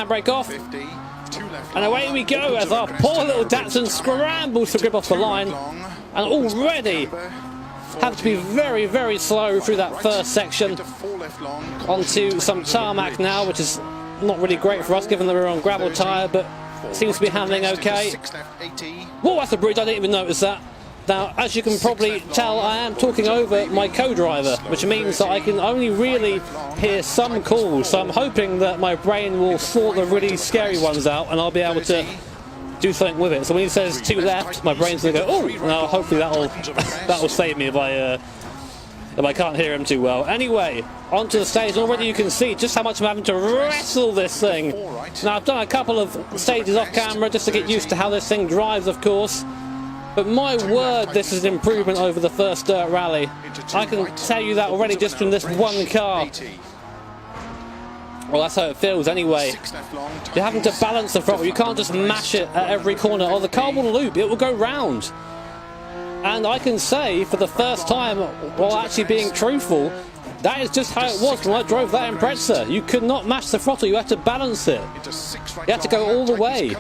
handbrake off. And away we go as our poor little Datsun scrambles to grip off the line. And already have to be very, very slow through that first section. Onto some tarmac now, which is not really great for us given that we're on gravel tyre, but seems to be handling okay. Whoa, that's a bridge, I didn't even notice that. Now, as you can probably tell, I am talking over my co-driver, which means that I can only really hear some calls, so I'm hoping that my brain will sort the really scary ones out and I'll be able to do something with it. So when he says to left, my brain's going to go, oh, now hopefully that'll save me if I can't hear him too well. Anyway, onto the stage, and already you can see just how much I'm having to wrestle this thing. Now, I've done a couple of stages off camera just to get used to how this thing drives, of course. But my word, this is an improvement over the first dirt rally. I can tell you that already just from this one car. Well, that's how it feels anyway. You're having to balance the throttle. You can't just mash it at every corner, or the car will loop. It will go round. And I can say, for the first time, while actually being truthful, that is just how it was when I drove that Impreza. You could not mash the throttle. You had to balance it. You had to go all the way.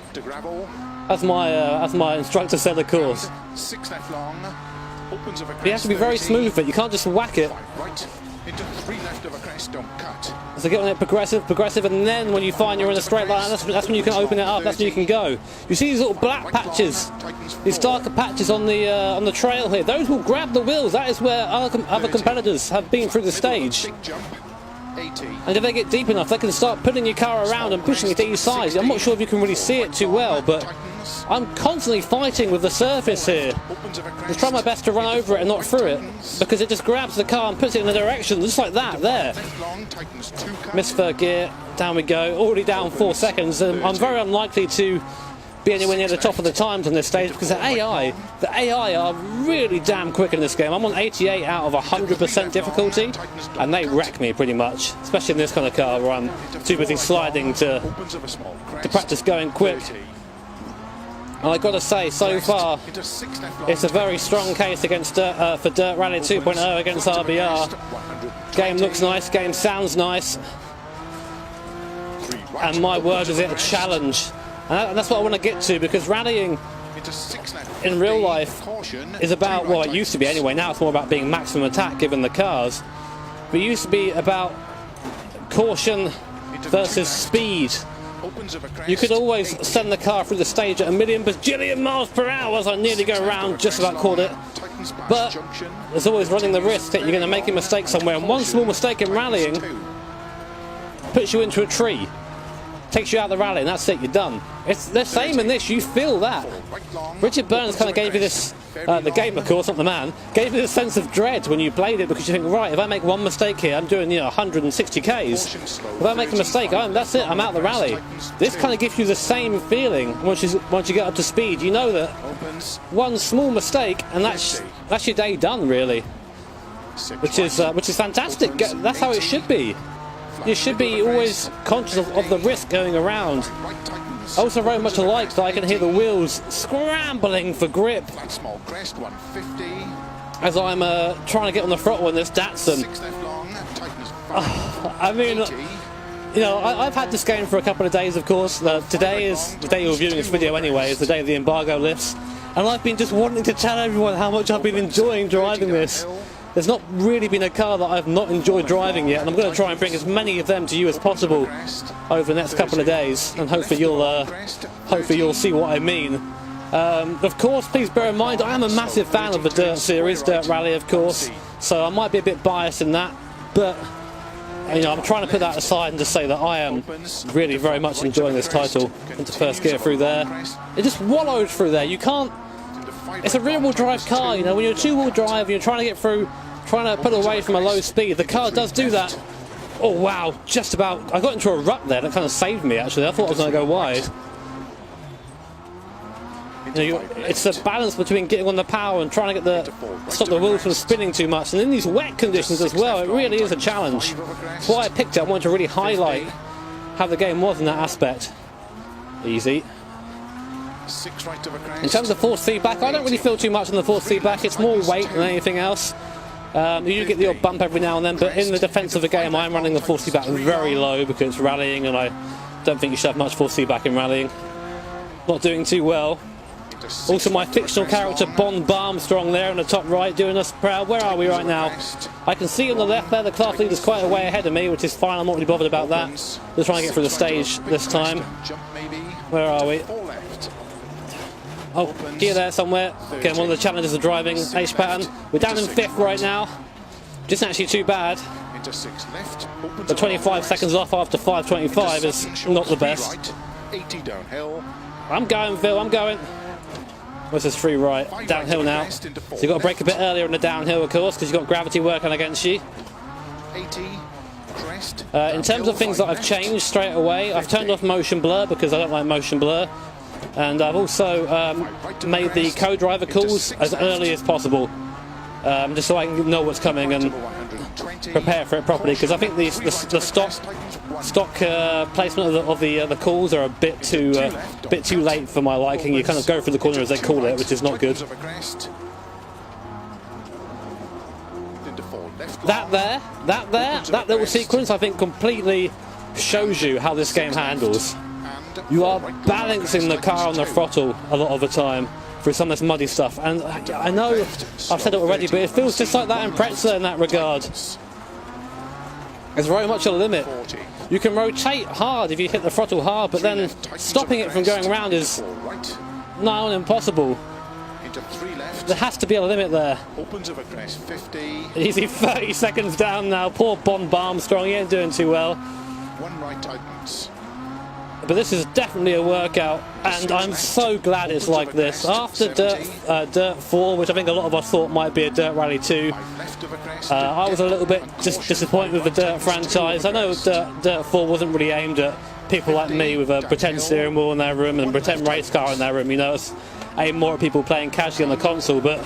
As my instructor said, of course. You have to be very smooth with it. You can't just whack it. So get on it progressive, and then when you find you're in a straight line, that's when you can open it up. That's when you can go. You see these little black patches, these darker patches on the trail here. Those will grab the wheels. That is where other competitors have been through the stage. And if they get deep enough, they can start putting your car around and pushing it to each side. I'm not sure if you can really see it too well, but I'm constantly fighting with the surface here. I try my best to run over it and not through it, because it just grabs the car and puts it in a direction, just like that, there. Missed third gear, down we go, already down 4 seconds, and I'm very unlikely to be anywhere near the top of the times on this stage, because the AI are really damn quick in this game. I'm on 88 out of 100% difficulty, and they wreck me pretty much, especially in this kind of car where I'm too busy sliding to practice going quick. And I've got to say, so far, it's a very strong case against for Dirt Rally 2.0 against RBR. Game looks nice, game sounds nice, and my word, is it a challenge. And that's what I want to get to, because rallying in real life is about, well, it used to be anyway, now it's more about being maximum attack given the cars. But it used to be about caution versus speed. You could always send the car through the stage at a million bajillion miles per hour, as I nearly go around, just about called it. But there's always running the risk that you're going to make a mistake somewhere, and one small mistake in rallying puts you into a tree. Takes you out of the rally, and that's it, you're done. It's the same in this, you feel that. Richard Burns kind of gave you this, the game of course, not the man, gave you this sense of dread when you played it, because you think, right, if I make one mistake here, I'm doing 160 Ks. If I make a mistake, that's it, I'm out the rally. This kind of gives you the same feeling once you get up to speed. You know that one small mistake, and that's your day done, really. Which is fantastic. That's how it should be. You should be always conscious of the risk going around. I also very much like that I can hear the wheels scrambling for grip as I'm trying to get on the throttle in this Datsun. I mean, I've had this game for a couple of days, of course. Today is the day you're viewing this video anyway, is the day the embargo lifts. And I've been just wanting to tell everyone how much I've been enjoying driving this. There's not really been a car that I've not enjoyed driving yet, and I'm going to try and bring as many of them to you as possible over the next couple of days, and hopefully you'll see what I mean. Of course, please bear in mind, I am a massive fan of the Dirt Series, Dirt Rally, of course, so I might be a bit biased in that, but I'm trying to put that aside and just say that I am really very much enjoying this title. Into first gear through there. It just wallowed through there. You can't. It's a rear-wheel drive car, when you're two-wheel drive, you're trying to get through, trying to put away from a low speed. The car does do that. Oh wow, just about. I got into a rut there. That kind of saved me, actually. I thought I was going to go wide. It's a balance between getting on the power and trying to stop the wheels from spinning too much. And in these wet conditions as well, it really is a challenge. That's why I picked it. I wanted to really highlight how the game was in that aspect. Easy. In terms of force feedback, I don't really feel too much on the force feedback. It's more weight than anything else. You get the odd bump every now and then, but in the defence of the game, I'm running the force feedback very low because it's rallying and I Don't think you should have much full feedback in rallying. Not doing too well. Also my fictional character Bond Barmstrong there in the top right doing us proud. Where are we right now? I can see on the left there the class leader's quite a way ahead of me, which is fine, I'm not really bothered about that. Just trying to get through the stage this time. Where are we? Oh, gear there somewhere. Again, one of the challenges of driving H pattern. We're down in 5th right now. Just actually too bad. The 25 seconds off after 5:25 is not the best. I'm going, Phil, I'm going. What's this free right? Downhill now. So you've got to brake a bit earlier in the downhill, of course, because you've got gravity working against you. In terms of things that I've changed straight away, I've turned off motion blur because I don't like motion blur. And I've also made the co-driver calls as early as possible, just so I can know what's coming and prepare for it properly. Because I think the stock placement of the calls are a bit too late for my liking. You kind of go through the corner as they call it, which is not good. That little sequence, I think, completely shows you how this game handles. You are balancing the car on the throttle a lot of the time through some of this muddy stuff, and I know I've said it already, but it feels just like that in Pretzel in that regard. It's very much a limit. You can rotate hard if you hit the throttle hard, but then stopping it from going around is nigh on impossible. There has to be a limit there. Easy 30 seconds down now. Poor Bond Barmstrong, he ain't doing too well. One right tightens. But this is definitely a workout, and I'm so glad it's like this. After Dirt 4, which I think a lot of us thought might be a Dirt Rally 2, I was a little bit just disappointed with the Dirt franchise. I know Dirt 4 wasn't really aimed at people like me with a pretend steering wheel in their room and pretend race car in their room, you know, it's aimed more at people playing casually on the console, but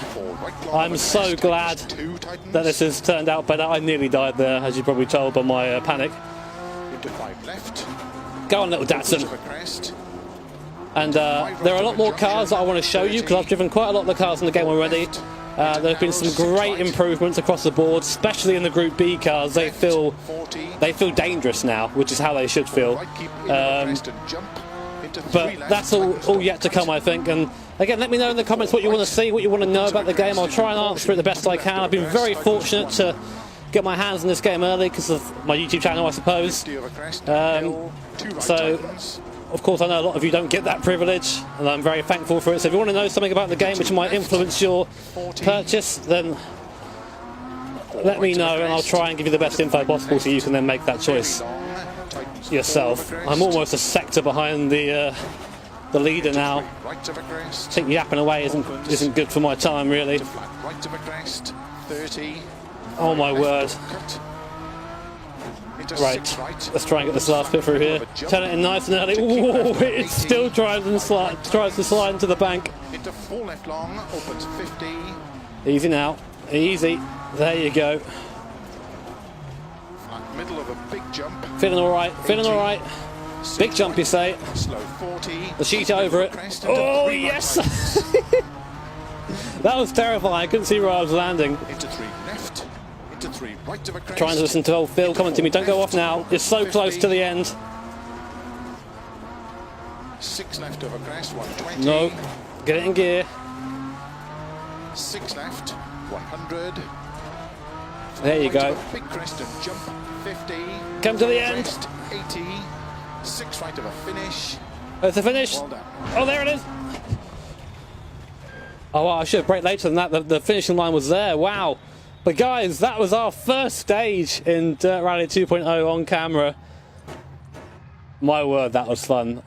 I'm so glad that this has turned out better. I nearly died there, as you probably told by my panic. Go on, little Datsun. And there are a lot more cars that I want to show you because I've driven quite a lot of the cars in the game already. There have been some great improvements across the board, especially in the Group B cars. They feel dangerous now, which is how they should feel. But that's all yet to come, I think. And again, let me know in the comments what you want to see, what you want to know about the game. I'll try and answer it the best I can. I've been very fortunate to get my hands on this game early because of my YouTube channel, I suppose. So, of course, I know a lot of you don't get that privilege, and I'm very thankful for it. So if you want to know something about the game which might influence your purchase, then let me know, and I'll try and give you the best info possible so you can then make that choice yourself. I'm almost a sector behind the leader now. I think yapping away isn't good for my time, really. Oh my word. Right, let's try and get this last bit through here. Turn it in nice and early. Ooh, it still tries to slide into the bank. Easy now, easy. There you go. Middle of a big jump. Feeling all right, feeling all right. Big jump, you say. The sheet over it. Oh yes! That was terrifying. I couldn't see where I was landing. Trying to listen to old Phil coming to me. Don't go off now. You're so close to the end. 6 left over crest, 120. No. Get it in gear. 6 left, 100. There you go. Big crest and jump, 50. Come to the end. 80. 6 right of a finish. That's the finish. Well done. Oh, there it is. Oh, wow, I should have braked later than that. The finishing line was there. Wow. But guys, that was our first stage in Dirt Rally 2.0 on camera. My word, that was fun.